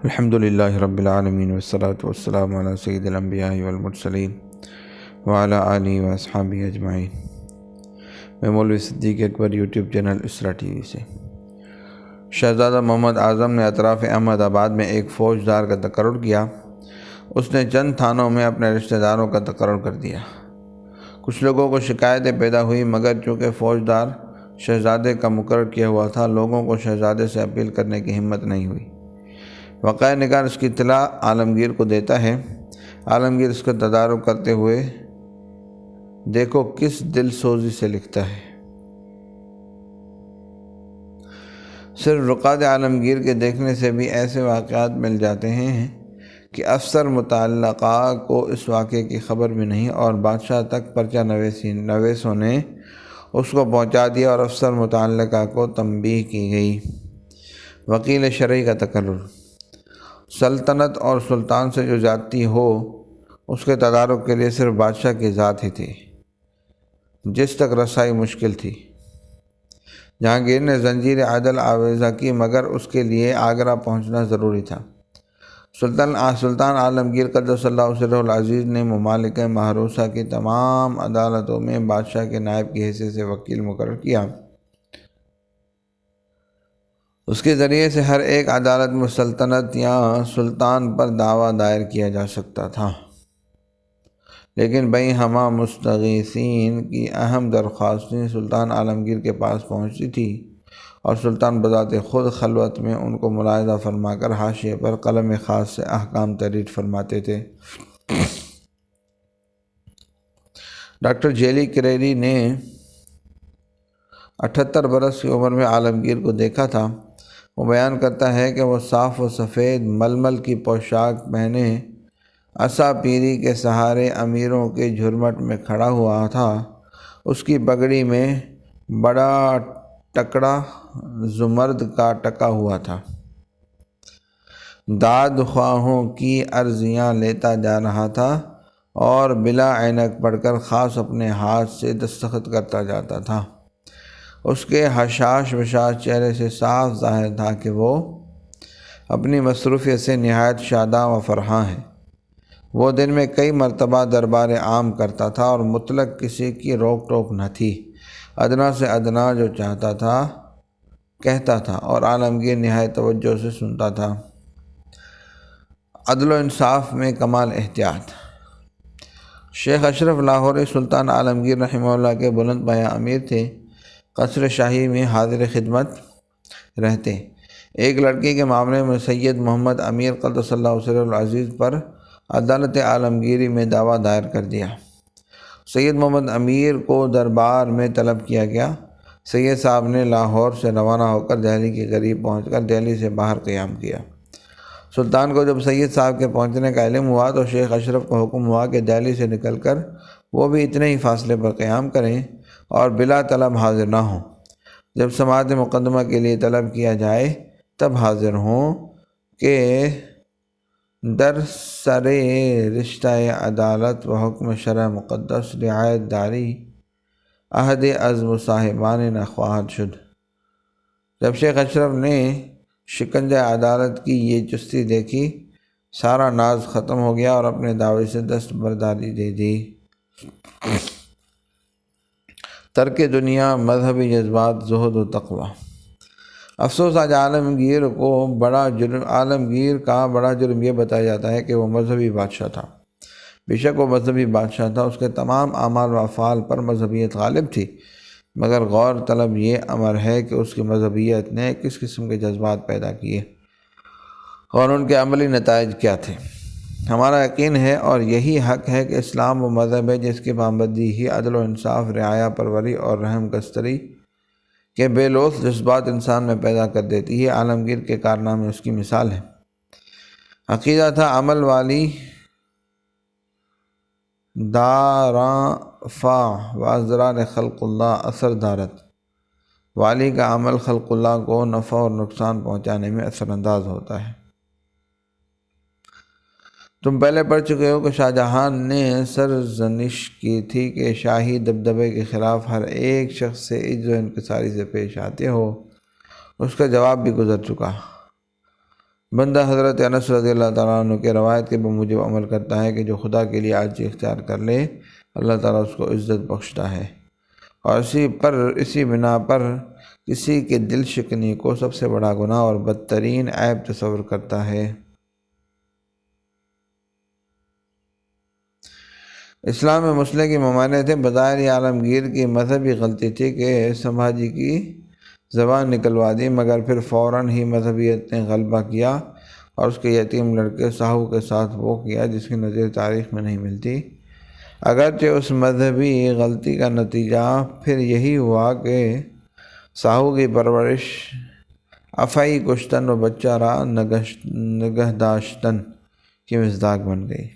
الحمد للہ رب العالمین والصلاة والسلام علی سید الانبیاء والمرسلین وعلی آلہ واصحابہ اجمعین۔ میں مولوی صدیق اکبر یوٹیوب چینل اسرا ٹی وی سے۔ شہزادہ محمد اعظم نے اطراف احمد آباد میں ایک فوجدار کا تقرر کیا۔ اس نے چند تھانوں میں اپنے رشتہ داروں کا تقرر کر دیا۔ کچھ لوگوں کو شکایتیں پیدا ہوئی، مگر چونکہ فوجدار شہزادے کا مقرر کیا ہوا تھا، لوگوں کو شہزادے سے اپیل کرنے کی ہمت نہیں ہوئی۔ وقائع نگار اس کی اطلاع عالمگیر کو دیتا ہے۔ عالمگیر اس کا تدارک کرتے ہوئے دیکھو کس دل سوزی سے لکھتا ہے۔ صرف رقعت عالمگیر کے دیکھنے سے بھی ایسے واقعات مل جاتے ہیں کہ افسر متعلقہ کو اس واقعے کی خبر بھی نہیں، اور بادشاہ تک پرچہ نویسوں نے اس کو پہنچا دیا اور افسر متعلقہ کو تنبیہ کی گئی۔ وکیل شرعی کا تقرر۔ سلطنت اور سلطان سے جو زیادتی ہو، اس کے تدارک کے لیے صرف بادشاہ کی ذات ہی تھی جس تک رسائی مشکل تھی۔ جہانگیر نے زنجیر عدل آویزہ کی، مگر اس کے لیے آگرہ پہنچنا ضروری تھا۔ سلطان عالمگیر قدس اللہ سرہ العزیز نے ممالک محروسہ کی تمام عدالتوں میں بادشاہ کے نائب کی حیثیت سے وکیل مقرر کیا۔ اس کے ذریعے سے ہر ایک عدالت میں سلطنت یا سلطان پر دعویٰ دائر کیا جا سکتا تھا، لیکن بئی ہمہ مستغیثین کی اہم درخواستیں سلطان عالمگیر کے پاس پہنچتی تھی، اور سلطان بذات خود خلوت میں ان کو ملاحظہ فرما کر حاشیے پر قلم خاص سے احکام تحریر فرماتے تھے۔ ڈاکٹر جیلی کریری نے 78 برس کی عمر میں عالمگیر کو دیکھا تھا۔ وہ بیان کرتا ہے کہ وہ صاف و سفید ململ کی پوشاک پہنے عصا پیری کے سہارے امیروں کے جھرمٹ میں کھڑا ہوا تھا۔ اس کی پگڑی میں بڑا ٹکڑا زمرد کا ٹکا ہوا تھا۔ داد خواہوں کی عرضیاں لیتا جا رہا تھا اور بلا عینک پڑھ کر خاص اپنے ہاتھ سے دستخط کرتا جاتا تھا۔ اس کے حشاش بشاش چہرے سے صاف ظاہر تھا کہ وہ اپنی مصروفیت سے نہایت شاداں و فرحاں ہے۔ وہ دن میں کئی مرتبہ دربار عام کرتا تھا اور مطلق کسی کی روک ٹوک نہ تھی۔ ادنا سے ادنا جو چاہتا تھا کہتا تھا، اور عالمگیر نہایت توجہ سے سنتا تھا۔ عدل و انصاف میں کمال احتیاط۔ شیخ اشرف لاہوری سلطان عالمگیر رحمہ اللہ کے بلند پایہ امیر تھے۔ قصر شاہی میں حاضر خدمت رہتے۔ ایک لڑکی کے معاملے میں سید محمد امیر قدس اللہ سرہ العزیز پر عدالت عالمگیری میں دعویٰ دائر کر دیا۔ سید محمد امیر کو دربار میں طلب کیا گیا۔ سید صاحب نے لاہور سے روانہ ہو کر دہلی کے قریب پہنچ کر دہلی سے باہر قیام کیا۔ سلطان کو جب سید صاحب کے پہنچنے کا علم ہوا تو شیخ اشرف کو حکم ہوا کہ دہلی سے نکل کر وہ بھی اتنے ہی فاصلے پر قیام کریں اور بلا طلب حاضر نہ ہوں۔ جب سماعت مقدمہ کے لیے طلب کیا جائے تب حاضر ہوں کہ در سر رشتہ عدالت و حکم شرع مقدس رعایت داری عہد عزم صاحبان نہ خواہد شد۔ جب شیخ اشرف نے شکنجہ عدالت کی یہ چستی دیکھی، سارا ناز ختم ہو گیا اور اپنے دعوے سے دستبرداری دے دی۔ ترک دنیا، مذہبی جذبات، زہد و تقوی۔ افسوس آج عالمگیر کا بڑا جرم یہ بتایا جاتا ہے کہ وہ مذہبی بادشاہ تھا۔ بے شک وہ مذہبی بادشاہ تھا، اس کے تمام اعمال و افعال پر مذہبیت غالب تھی، مگر غور طلب یہ امر ہے کہ اس کی مذہبیت نے کس قسم کے جذبات پیدا کیے اور ان کے عملی نتائج کیا تھے۔ ہمارا یقین ہے اور یہی حق ہے کہ اسلام وہ مذہب ہے جس کی پابندی ہی عدل و انصاف، رعایا پروری اور رحم گستری کے بے لوث جذبات انسان میں پیدا کر دیتی ہے۔ عالمگیر کے کارنامے اس کی مثال ہے۔ عقیدہ تھا عمل والی داراں فا و ازرار خلق اللہ اثر دارت۔ والی کا عمل خلق اللہ کو نفع اور نقصان پہنچانے میں اثر انداز ہوتا ہے۔ تم پہلے پڑھ چکے ہو کہ شاہ جہاں نے سرزنش کی تھی کہ شاہی دبدبے کے خلاف ہر ایک شخص سے عجز و انکساری سے پیش آتے ہو۔ اس کا جواب بھی گزر چکا۔ بندہ حضرت انس رضی اللہ تعالیٰ عنہ کے روایت کے بموجب عمل کرتا ہے کہ جو خدا کے لیے عاجزی اختیار کر لے اللہ تعالیٰ اس کو عزت بخشتا ہے، اور اسی بنا پر کسی کے دل شکنی کو سب سے بڑا گناہ اور بدترین عیب تصور کرتا ہے۔ اسلام میں مسئلے کی ممانعت تھے۔ بظاہر یہ عالمگیر کی مذہبی غلطی تھی کہ سمبھاجی کی زبان نکلوا دی، مگر پھر فوراً ہی مذہبیت نے غلبہ کیا اور اس کے یتیم لڑکے ساہو کے ساتھ وہ کیا جس کی نظیر تاریخ میں نہیں ملتی۔ اگرچہ اس مذہبی غلطی کا نتیجہ پھر یہی ہوا کہ ساہو کی پرورش افعی کشتن و بچہ را نگہداشتن کی مصداق بن گئی۔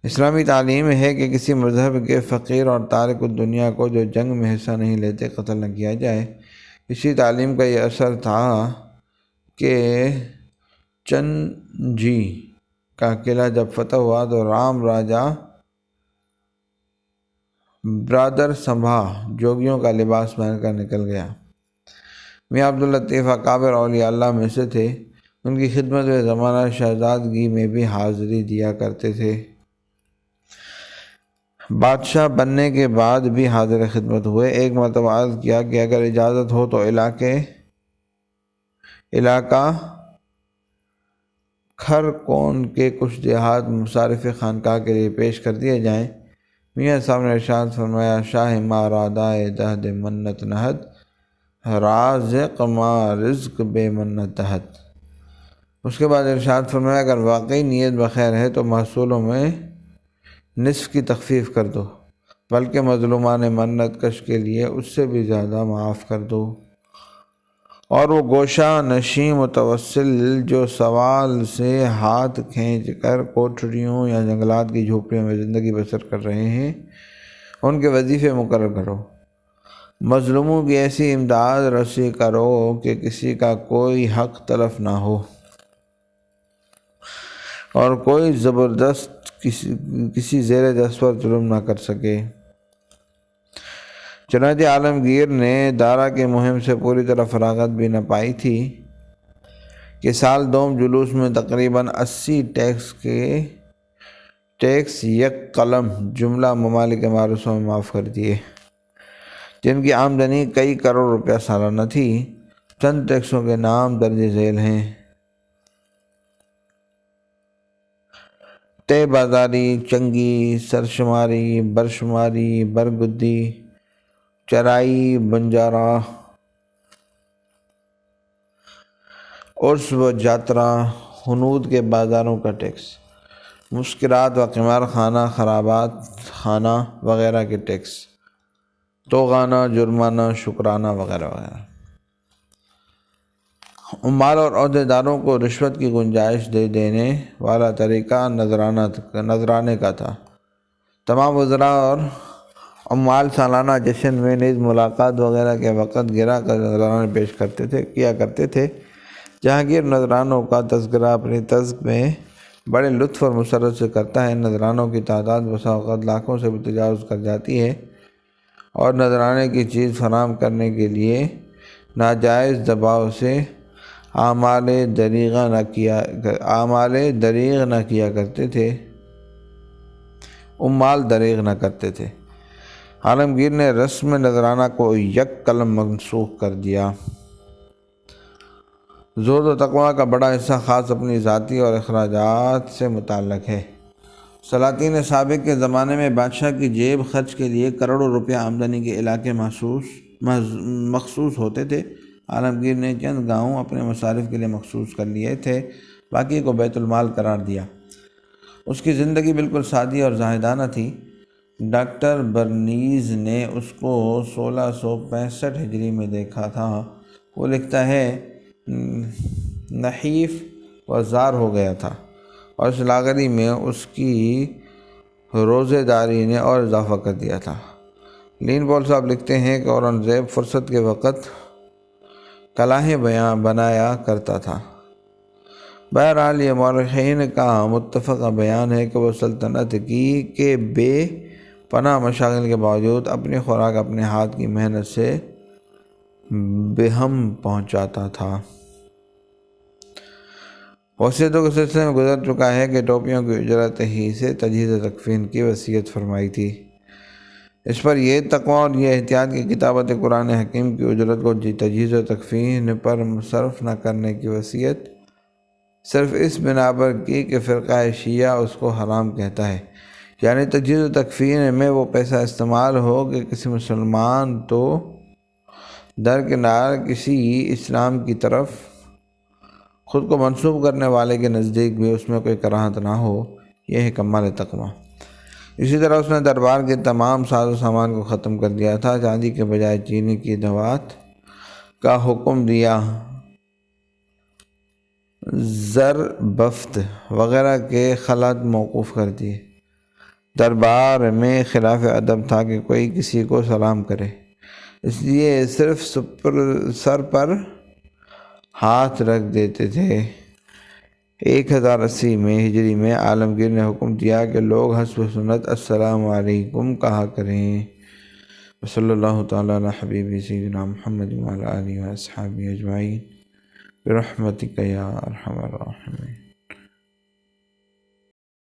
اسلامی تعلیم ہے کہ کسی مذہب کے فقیر اور تارک الدنیا کو جو جنگ میں حصہ نہیں لیتے قتل نہ کیا جائے۔ اسی تعلیم کا یہ اثر تھا کہ چنجی کا قلعہ جب فتح ہوا تو رام راجہ برادر سمبھا جوگیوں کا لباس پہن کر نکل گیا۔ میاں عبداللطیف اکابر اولیاء اللہ میں سے تھے، ان کی خدمت میں زمانہ شہزادگی میں بھی حاضری دیا کرتے تھے۔ بادشاہ بننے کے بعد بھی حاضر خدمت ہوئے۔ ایک مرتبہ عرض کیا کہ اگر اجازت ہو تو علاقہ کھرکون کے کچھ دیہات مصارف خانقاہ کے لیے پیش کر دیے جائیں۔ میاں صاحب نے ارشاد فرمایا، شاہ ما رادائے دہد منت نہد، رازق ما رزق بے منت دہد۔ اس کے بعد ارشاد فرمایا، اگر واقعی نیت بخیر ہے تو محصولوں میں نصف کی تخفیف کر دو، بلکہ مظلومان منت کش کے لیے اس سے بھی زیادہ معاف کر دو۔ اور وہ گوشہ نشیں متوسل جو سوال سے ہاتھ کھینچ کر کوٹھریوں یا جنگلات کی جھوپڑیوں میں زندگی بسر کر رہے ہیں، ان کے وظیفے مقرر کرو۔ مظلوموں کی ایسی امداد رسی کرو کہ کسی کا کوئی حق تلف نہ ہو اور کوئی زبردست کسی زیر دست پر ظلم نہ کر سکے۔ چنانچہ عالمگیر نے دارا کی مہم سے پوری طرح فراغت بھی نہ پائی تھی کہ سال دوم جلوس میں تقریباً 80 ٹیکس یک قلم جملہ ممالک معروضوں میں معاف کر دیے، جن کی آمدنی کئی کروڑ روپیہ سالانہ تھی۔ چند ٹیکسوں کے نام درج ذیل ہیں: تے بازاری، چنگی، سرشماری، برشماری، برگدی، چرائی، بنجارہ، عرس و جاترا، ہنود کے بازاروں کا ٹیکس، مسکرات و قمار خانہ، خرابات خانہ وغیرہ کے ٹیکس، توغانہ، جرمانہ، شکرانہ وغیرہ وغیرہ۔ عمال اور عہدیداروں کو رشوت کی گنجائش دے دینے والا طریقہ نذرانے کا تھا۔ تمام وزراء اور عمال سالانہ جشن میں نیز ملاقات وغیرہ کے وقت گرا کر نذرانے پیش کیا کرتے تھے۔ جہانگیر نذرانوں کا تذکرہ اپنی تذک میں بڑے لطف اور مسرت سے کرتا ہے۔ نذرانوں کی تعداد بسا اوقات لاکھوں سے بھی تجاوز کر جاتی ہے، اور نذرانے کی چیز فراہم کرنے کے لیے ناجائز دباؤ سے اعمال دریغ نہ کیا کرتے تھے، عمال دریغ نہ کرتے تھے۔ عالمگیر نے رسم نذرانہ کو یک قلم منسوخ کر دیا۔ زہد و تقویٰ کا بڑا حصہ خاص اپنی ذاتی اور اخراجات سے متعلق ہے۔ سلاطین سابق کے زمانے میں بادشاہ کی جیب خرچ کے لیے کروڑوں روپیہ آمدنی کے علاقے مخصوص ہوتے تھے۔ عالمگیر نے چند گاؤں اپنے مصارف کے لیے مخصوص کر لیے تھے، باقی کو بیت المال قرار دیا۔ اس کی زندگی بالکل سادی اور زاہدانہ تھی۔ ڈاکٹر برنیز نے اس کو 1665 ہجری میں دیکھا تھا۔ وہ لکھتا ہے، نحیف و زار ہو گیا تھا، اور اس لاغری میں اس کی روزے داری نے اور اضافہ کر دیا تھا۔ لین پول صاحب لکھتے ہیں کہ اورنگزیب فرصت کے وقت کلاہیں بنایا کرتا تھا۔ بہرحال یہ مورخین کا متفقہ بیان ہے کہ وہ سلطنت کے بے پناہ مشاغل کے باوجود اپنی خوراک اپنے ہاتھ کی محنت سے بہم پہنچاتا تھا۔ وصیتوں کے سلسلے میں گزر چکا ہے کہ ٹوپیوں کی اجرت ہی سے تجہیز و تکفین کی وصیت فرمائی تھی۔ اس پر یہ تقویٰ اور یہ احتیاط کی کتابت قرآن حکیم کی اجرت کو تجہیز و تکفین پر صرف نہ کرنے کی وصیت صرف اس بنا پر کی کہ فرقہ شیعہ اس کو حرام کہتا ہے، یعنی تجہیز و تکفین میں وہ پیسہ استعمال ہو کہ کسی مسلمان تو درکنار کسی اسلام کی طرف خود کو منسوب کرنے والے کے نزدیک بھی اس میں کوئی کراہت نہ ہو۔ یہ ہے کمال تقویٰ۔ اسی طرح اس نے دربار کے تمام ساز و سامان کو ختم کر دیا تھا، چاندی کے بجائے چینی کی دوات کا حکم دیا، زر بفت وغیرہ کے خلعت موقوف کر دیے۔ دربار میں خلاف ادب تھا کہ کوئی کسی کو سلام کرے، اس لیے صرف سر پر ہاتھ رکھ دیتے تھے۔ 1080 میں ہجری میں عالمگیر نے حکم دیا کہ لوگ حسب سنت السلام علیکم کہا کریں۔ صلی اللہ تعالیٰ علی حبیبی سیدنا محمد وعلی آلہ و اصحابہ اجمعین برحمتک یا ارحم الراحمین۔